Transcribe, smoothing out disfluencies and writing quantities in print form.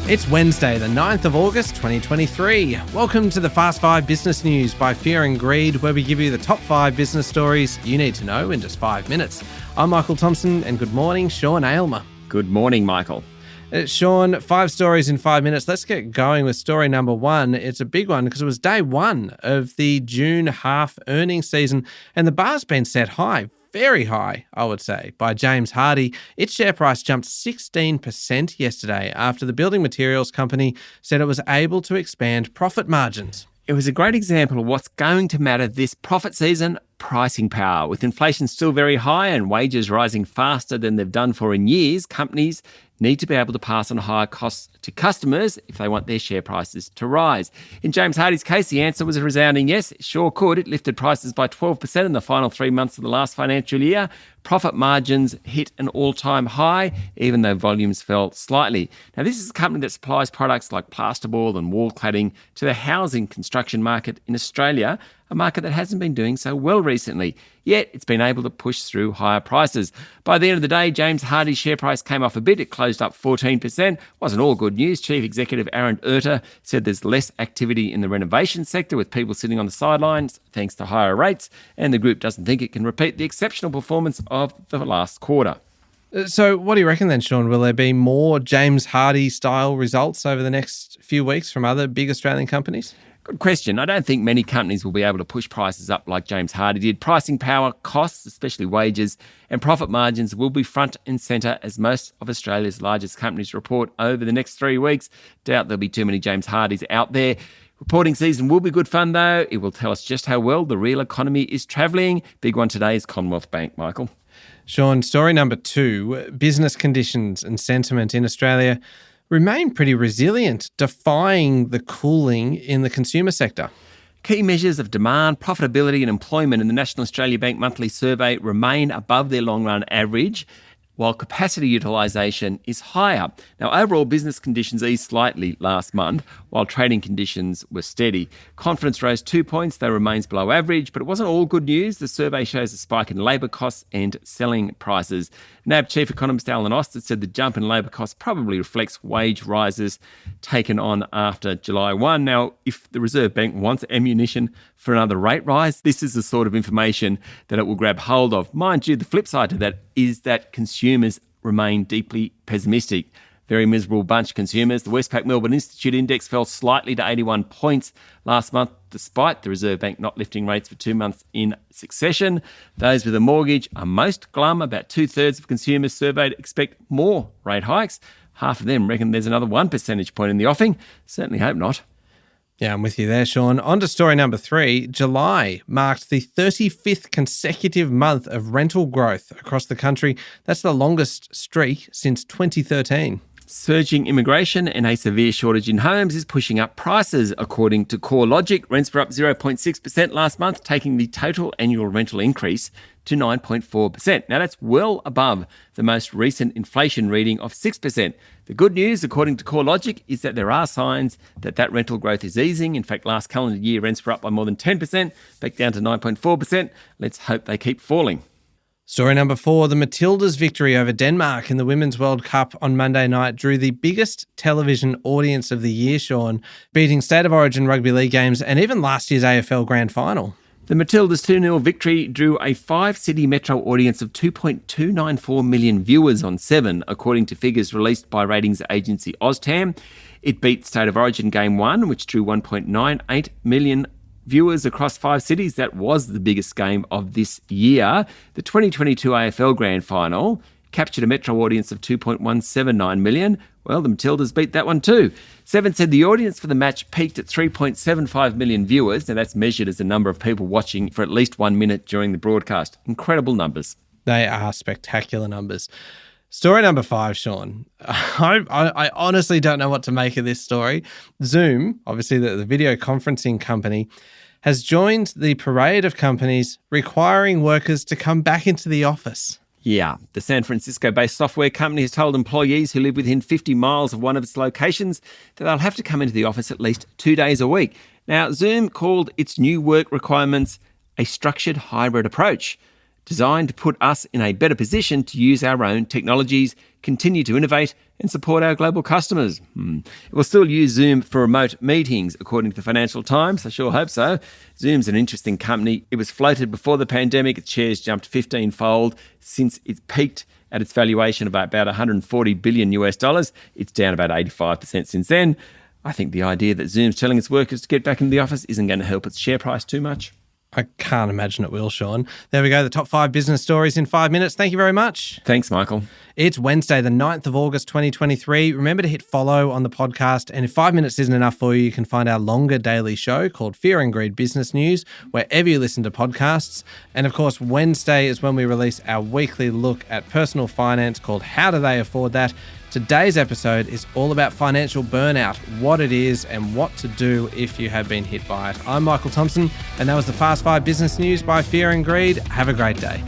It's Wednesday, the 9th of August, 2023. Welcome to the Fast 5 Business News by Fear and Greed, where we give you the top 5 business stories you need to know in just 5 minutes. I'm Michael Thompson, and good morning, Sean Aylmer. Good morning, Michael. Sean, 5 stories in 5 minutes. Let's get going with story number 1. It's a big one because it was day 1 of the June half earnings season, and the bar's been set high. Very high, I would say, by James Hardie. Its share price jumped 16% yesterday after the building materials company said it was able to expand profit margins. It was a great example of what's going to matter this profit season: pricing power. With inflation still very high and wages rising faster than they've done for in years, companies need to be able to pass on higher costs to customers if they want their share prices to rise. In James Hardie's case, the answer was a resounding yes. It sure could. It lifted prices by 12% in the final 3 months of the last financial year. Profit margins hit an all-time high, even though volumes fell slightly. Now, this is a company that supplies products like plasterboard and wall cladding to the housing construction market in Australia, a market that hasn't been doing so well recently. Yet, it's been able to push through higher prices. By the end of the day, James Hardie's share price came off a bit. It closed up 14%. Wasn't all good news. Chief Executive Aaron Erter said there's less activity in the renovation sector, with people sitting on the sidelines thanks to higher rates, and the group doesn't think it can repeat the exceptional performance of the last quarter. So what do you reckon then, Sean? Will there be more James Hardie-style results over the next few weeks from other big Australian companies? Good question. I don't think many companies will be able to push prices up like James Hardie did. Pricing power, costs, especially wages, and profit margins will be front and centre as most of Australia's largest companies report over the next 3 weeks. Doubt there'll be too many James Hardies out there. Reporting season will be good fun though. It will tell us just how well the real economy is travelling. Big one today is Commonwealth Bank, Michael. Sean, story number 2, business conditions and sentiment in Australia remain pretty resilient, defying the cooling in the consumer sector. Key measures of demand, profitability and employment in the National Australia Bank monthly survey remain above their long-run average, while capacity utilisation is higher. Now, overall business conditions eased slightly last month, while trading conditions were steady. Confidence rose 2 points, though remains below average, but it wasn't all good news. The survey shows a spike in labour costs and selling prices. NAB Chief Economist Alan Oster said the jump in labour costs probably reflects wage rises taken on after July 1. Now, if the Reserve Bank wants ammunition for another rate rise, this is the sort of information that it will grab hold of. Mind you, the flip side to that is that consumers remain deeply pessimistic. Very miserable bunch, consumers. The Westpac Melbourne Institute Index fell slightly to 81 points last month, despite the Reserve Bank not lifting rates for 2 months in succession. Those with a mortgage are most glum. About 2/3 of consumers surveyed expect more rate hikes. Half of them reckon there's another 1 percentage point in the offing. Certainly hope not. Yeah, I'm with you there, Sean. On to story number 3. July marked the 35th consecutive month of rental growth across the country. That's the longest streak since 2013. Surging immigration and a severe shortage in homes is pushing up prices. According to CoreLogic, rents were up 0.6% last month, taking the total annual rental increase to 9.4%. Now, that's well above the most recent inflation reading of 6%. The good news, according to CoreLogic, is that there are signs that rental growth is easing. In fact, last calendar year, rents were up by more than 10%, back down to 9.4%. Let's hope they keep falling. Story number 4, the Matildas' victory over Denmark in the Women's World Cup on Monday night drew the biggest television audience of the year, Sean, beating State of Origin rugby league games and even last year's AFL Grand Final. The Matildas' 2-0 victory drew a 5-city metro audience of 2.294 million viewers on 7, according to figures released by ratings agency Oztam. It beat State of Origin Game 1, which drew 1.98 million viewers across 5 cities. That was the biggest game of this year. The 2022 AFL Grand Final captured a metro audience of 2.179 million. Well, the Matildas beat that one too. Seven said the audience for the match peaked at 3.75 million viewers. Now, that's measured as the number of people watching for at least 1 minute during the broadcast. Incredible numbers. They are spectacular numbers. Story number 5, Sean. I honestly don't know what to make of this story. Zoom, obviously the video conferencing company, has joined the parade of companies requiring workers to come back into the office. Yeah, the San Francisco-based software company has told employees who live within 50 miles of one of its locations that they'll have to come into the office at least 2 days a week. Now, Zoom called its new work requirements a structured hybrid approach. designed to put us in a better position to use our own technologies, continue to innovate and support our global customers. It will still use Zoom for remote meetings, according to the Financial Times. I sure hope so. Zoom's an interesting company. It was floated before the pandemic. Its shares jumped 15-fold since it peaked at its valuation of about $140 billion US. It's down about 85% since then. I think the idea that Zoom's telling its workers to get back into the office isn't going to help its share price too much. I can't imagine it will, Sean. There we go, the top 5 business stories in 5 minutes. Thank you very much. Thanks, Michael. It's Wednesday, the 9th of August, 2023. Remember to hit follow on the podcast. And if 5 minutes isn't enough for you, you can find our longer daily show called Fear and Greed Business News, wherever you listen to podcasts. And of course, Wednesday is when we release our weekly look at personal finance called How Do They Afford That? Today's episode is all about financial burnout, what it is and what to do if you have been hit by it. I'm Michael Thompson, and that was the Fast 5 Business News by Fear and Greed. Have a great day.